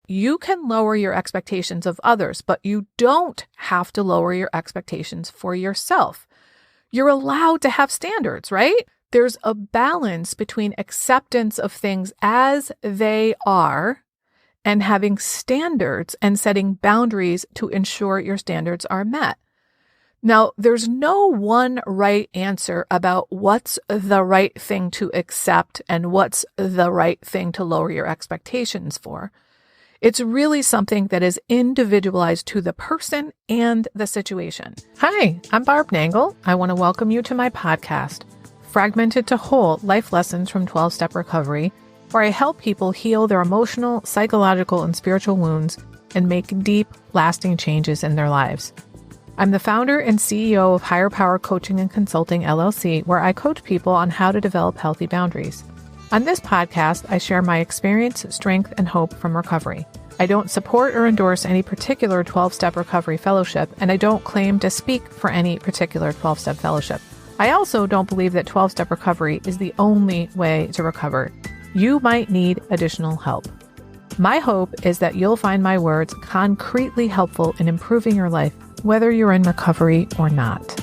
You can lower your expectations of others, but you don't have to lower your expectations for yourself. You're allowed to have standards, right? There's a balance between acceptance of things as they are and having standards and setting boundaries to ensure your standards are met. Now, there's no one right answer about what's the right thing to accept and what's the right thing to lower your expectations for. It's really something that is individualized to the person and the situation. Hi, I'm Barb Nangle. I want to welcome you to my podcast, Fragmented to Whole: Life Lessons from 12-Step Recovery, where I help people heal their emotional, psychological, and spiritual wounds and make deep, lasting changes in their lives. I'm the founder and CEO of Higher Power Coaching and Consulting, LLC, where I coach people on how to develop healthy boundaries. On this podcast, I share my experience, strength, and hope from recovery. I don't support or endorse any particular 12-step recovery fellowship, and I don't claim to speak for any particular 12-step fellowship. I also don't believe that 12-step recovery is the only way to recover. You might need additional help. My hope is that you'll find my words concretely helpful in improving your life, whether you're in recovery or not.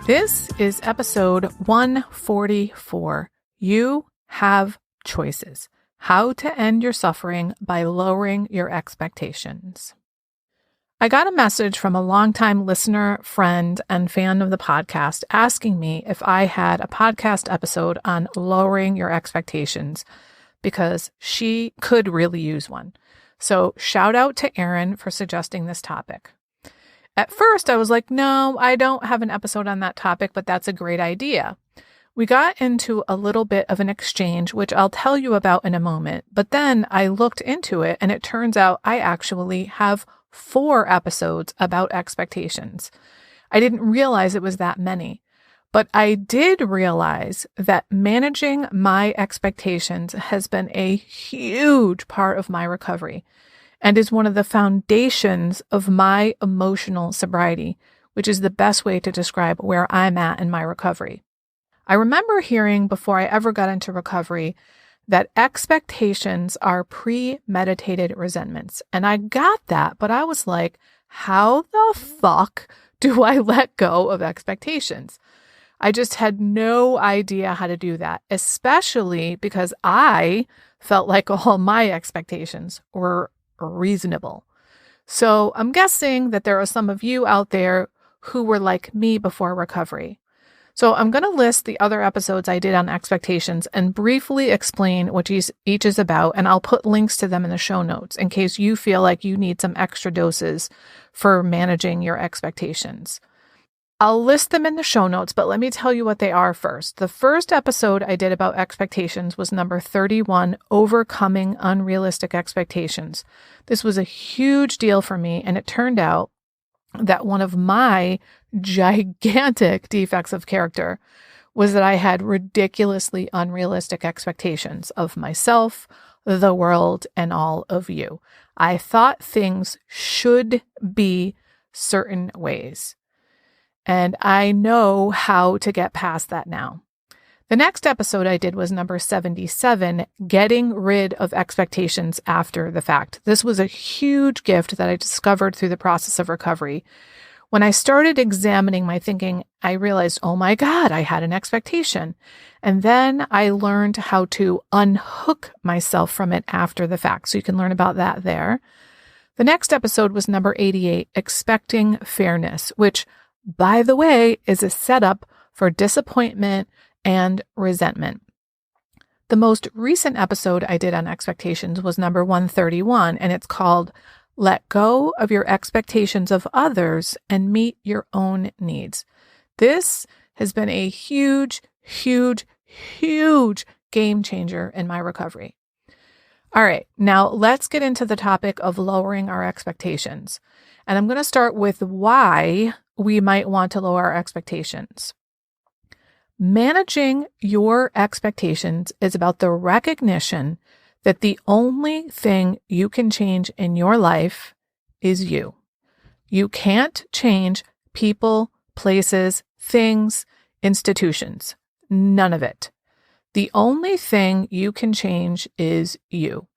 This is episode 144. You have choices. How to end your suffering by lowering your expectations. I got a message from a longtime listener, friend, and fan of the podcast asking me if I had a podcast episode on lowering your expectations because she could really use one. So shout out to Erin for suggesting this topic. At first, I was like, no, I don't have an episode on that topic, but that's a great idea. We got into a little bit of an exchange, which I'll tell you about in a moment. But then I looked into it, and it turns out I actually have 4 episodes about expectations. I didn't realize it was that many, but I did realize that managing my expectations has been a huge part of my recovery and is one of the foundations of my emotional sobriety, which is the best way to describe where I'm at in my recovery. I remember hearing before I ever got into recovery that expectations are premeditated resentments. And I got that, but I was like, how the fuck do I let go of expectations? I just had no idea how to do that, especially because I felt like all my expectations were reasonable. So I'm guessing that there are some of you out there who were like me before recovery. So I'm going to list the other episodes I did on expectations and briefly explain what each is about, and I'll put links to them in the show notes in case you feel like you need some extra doses for managing your expectations. I'll list them in the show notes, but let me tell you what they are first. The first episode I did about expectations was number 31, Overcoming Unrealistic Expectations. This was a huge deal for me, and it turned out that one of my gigantic defects of character was that I had ridiculously unrealistic expectations of myself, the world, and all of you. I thought things should be certain ways. And I know how to get past that now. The next episode I did was number 77, Getting Rid of Expectations After the Fact. This was a huge gift that I discovered through the process of recovery. When I started examining my thinking, I realized, oh my God, I had an expectation. And then I learned how to unhook myself from it after the fact. So you can learn about that there. The next episode was number 88, Expecting Fairness, which, by the way, is a setup for disappointment and resentment. The most recent episode I did on expectations was number 131, and it's called Let Go of Your Expectations of Others and Meet Your Own Needs. This has been a huge, huge, huge game changer in my recovery. All right, now let's get into the topic of lowering our expectations. And I'm going to start with why we might want to lower our expectations. Managing your expectations is about the recognition that the only thing you can change in your life is you. You can't change people, places, things, institutions. None of it. The only thing you can change is you.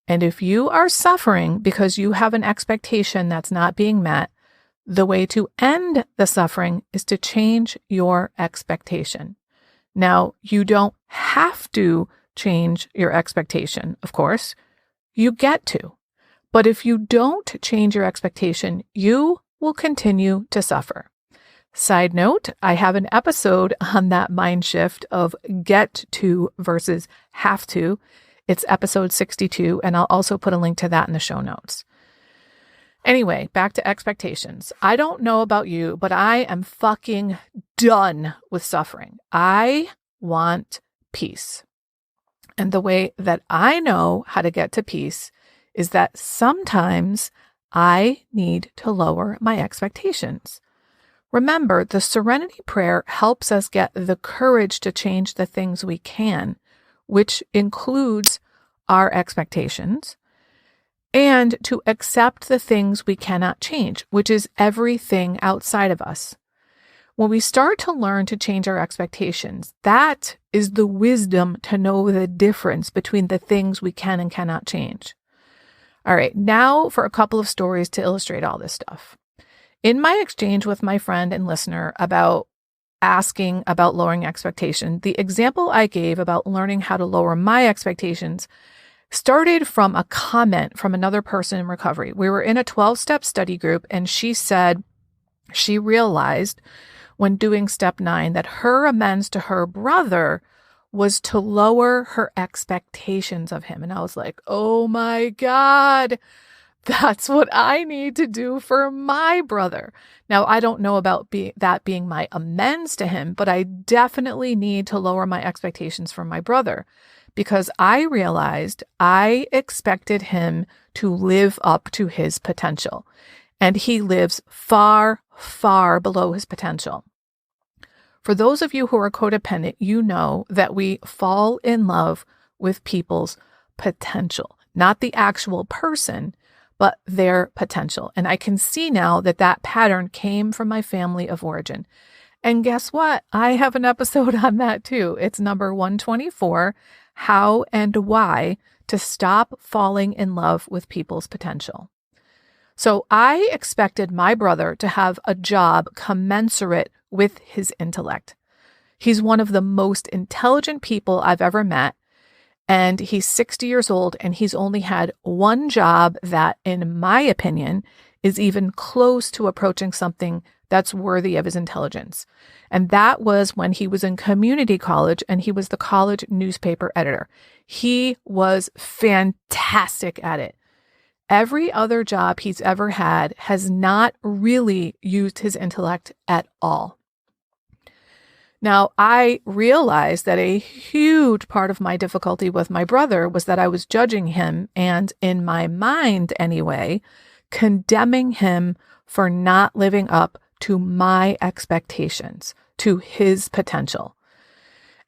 And if you are suffering because you have an expectation that's not being met, the way to end the suffering is to change your expectation. Now, you don't have to change your expectation, of course. You get to. But if you don't change your expectation, you will continue to suffer. Side note, I have an episode on that mind shift of get to versus have to. It's episode 62, and I'll also put a link to that in the show notes. Anyway, back to expectations. I don't know about you, but I am fucking done with suffering. I want peace. And the way that I know how to get to peace is that sometimes I need to lower my expectations. Remember, the serenity prayer helps us get the courage to change the things we can, which includes our expectations, and to accept the things we cannot change, which is everything outside of us. When we start to learn to change our expectations, that is the wisdom to know the difference between the things we can and cannot change. All right, now for a couple of stories to illustrate all this stuff. In my exchange with my friend and listener about asking about lowering expectation, the example I gave about learning how to lower my expectations started from a comment from another person in recovery. We were in a 12-step study group, and she said she realized when doing step 9 that her amends to her brother was to lower her expectations of him. And I was like, oh my God, that's what I need to do for my brother. Now, I don't know about that being my amends to him, but I definitely need to lower my expectations for my brother, because I realized I expected him to live up to his potential, and he lives far, far below his potential. For those of you who are codependent, you know that we fall in love with people's potential, not the actual person, but their potential. And I can see now that that pattern came from my family of origin. And guess what? I have an episode on that too. It's number 124, How and Why to Stop Falling in Love with People's Potential. So I expected my brother to have a job commensurate with his intellect. He's one of the most intelligent people I've ever met, and he's 60 years old, and he's only had one job that, in my opinion, is even close to approaching something that's worthy of his intelligence. And that was when he was in community college, and he was the college newspaper editor. He was fantastic at it. Every other job he's ever had has not really used his intellect at all. Now, I realized that a huge part of my difficulty with my brother was that I was judging him and, in my mind anyway, condemning him for not living up to my expectations, to his potential.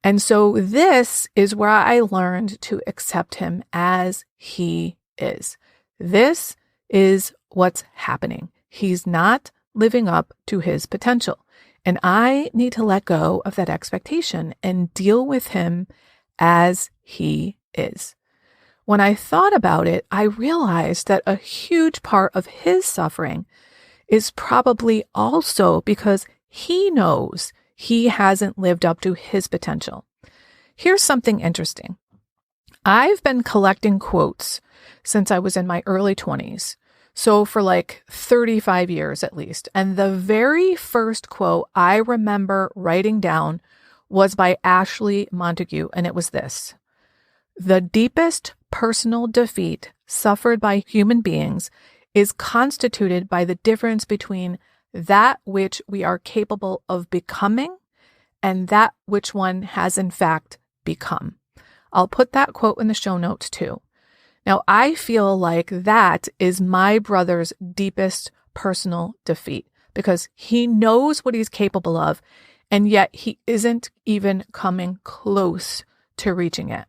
And so this is where I learned to accept him as he is. This is what's happening. He's not living up to his potential. And I need to let go of that expectation and deal with him as he is. When I thought about it, I realized that a huge part of his suffering is probably also because he knows he hasn't lived up to his potential. Here's something interesting. I've been collecting quotes since I was in my early 20s. So for like 35 years at least. And the very first quote I remember writing down was by Ashley Montague. And it was this: "The deepest personal defeat suffered by human beings is constituted by the difference between that which we are capable of becoming and that which one has in fact become." I'll put that quote in the show notes too. Now, I feel like that is my brother's deepest personal defeat, because he knows what he's capable of, and yet he isn't even coming close to reaching it.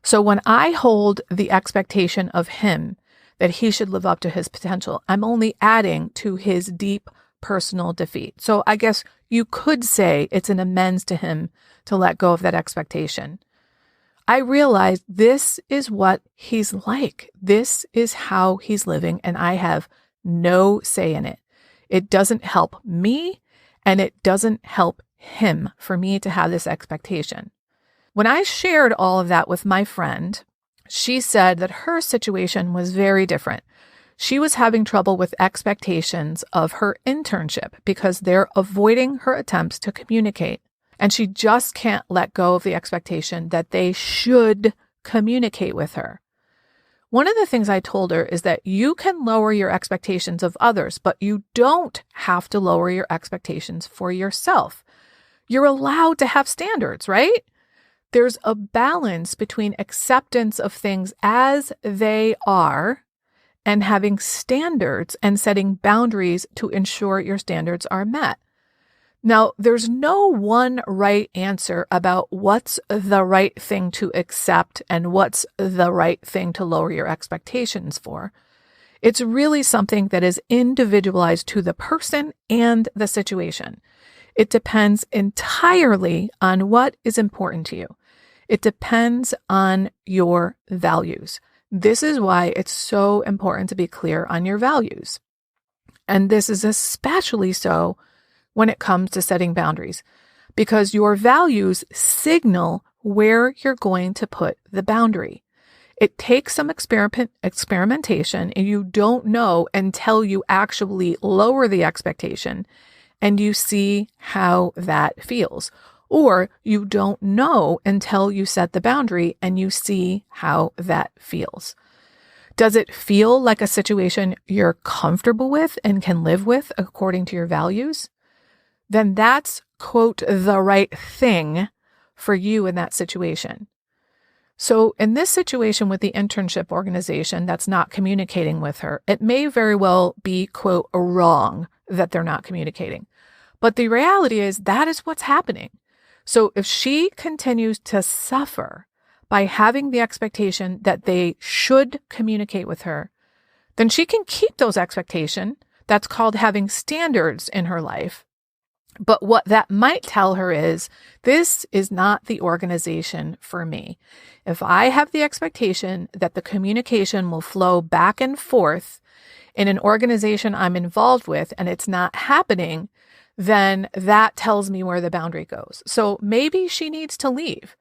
So when I hold the expectation of him that he should live up to his potential, I'm only adding to his deep personal defeat. So I guess you could say it's an amends to him to let go of that expectation. I realized this is what he's like. This is how he's living, and I have no say in it. It doesn't help me, and it doesn't help him for me to have this expectation. When I shared all of that with my friend, she said that her situation was very different. She was having trouble with expectations of her internship because they're avoiding her attempts to communicate. And she just can't let go of the expectation that they should communicate with her. One of the things I told her is that you can lower your expectations of others, but you don't have to lower your expectations for yourself. You're allowed to have standards, right? There's a balance between acceptance of things as they are and having standards and setting boundaries to ensure your standards are met. Now, there's no one right answer about what's the right thing to accept and what's the right thing to lower your expectations for. It's really something that is individualized to the person and the situation. It depends entirely on what is important to you. It depends on your values. This is why it's so important to be clear on your values. And this is especially so when it comes to setting boundaries, because your values signal where you're going to put the boundary. It takes some experimentation, and you don't know until you actually lower the expectation and you see how that feels. Or you don't know until you set the boundary and you see how that feels. Does it feel like a situation you're comfortable with and can live with according to your values? Then that's, quote, the right thing for you in that situation. So in this situation with the internship organization that's not communicating with her, it may very well be, quote, wrong that they're not communicating. But the reality is that is what's happening. So if she continues to suffer by having the expectation that they should communicate with her, then she can keep those expectations. That's called having standards in her life. But what that might tell her is, this is not the organization for me. If I have the expectation that the communication will flow back and forth in an organization I'm involved with and it's not happening, then that tells me where the boundary goes. So maybe she needs to leave.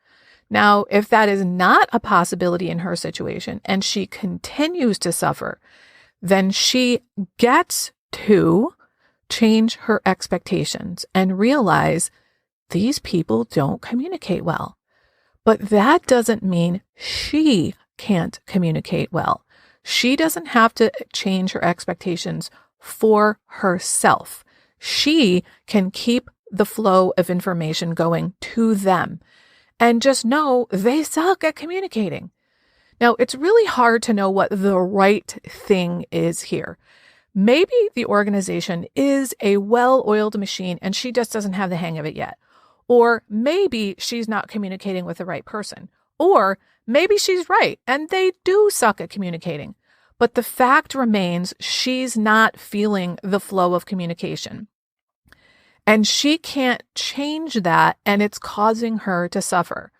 Now, if that is not a possibility in her situation and she continues to suffer, then she gets to change her expectations and realize these people don't communicate well. But that doesn't mean she can't communicate well. She doesn't have to change her expectations for herself. She can keep the flow of information going to them and just know they suck at communicating. Now, it's really hard to know what the right thing is here. Maybe the organization is a well-oiled machine and she just doesn't have the hang of it yet. Or maybe she's not communicating with the right person. Or maybe she's right and they do suck at communicating. But the fact remains she's not feeling the flow of communication. And she can't change that, and it's causing her to suffer.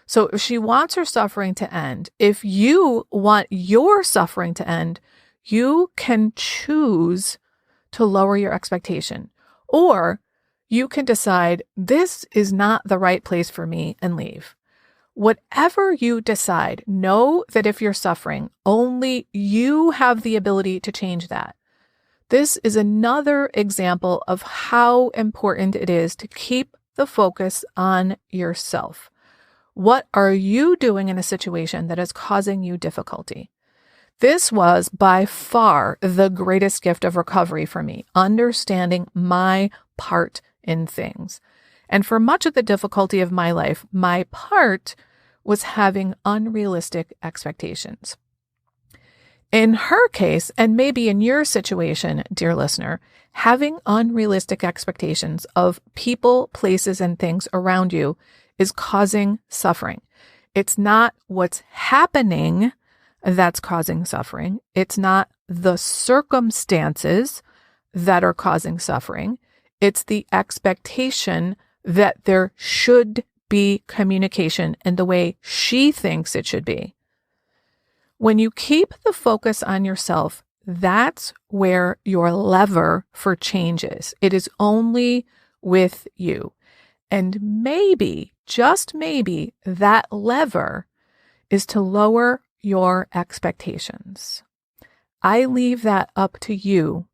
So if she wants her suffering to end, if you want your suffering to end, you can choose to lower your expectation. Or you can decide, this is not the right place for me, and leave. Whatever you decide, know that if you're suffering, only you have the ability to change that. This is another example of how important it is to keep the focus on yourself. What are you doing in a situation that is causing you difficulty? This was by far the greatest gift of recovery for me, understanding my part in things. And for much of the difficulty of my life, my part was having unrealistic expectations. In her case, and maybe in your situation, dear listener, having unrealistic expectations of people, places, and things around you is causing suffering. It's not what's happening that's causing suffering. It's not the circumstances that are causing suffering. It's the expectation that there should be communication in the way she thinks it should be. When you keep the focus on yourself, that's where your lever for change is. It is only with you. And maybe, just maybe, that lever is to lower your expectations. I leave that up to you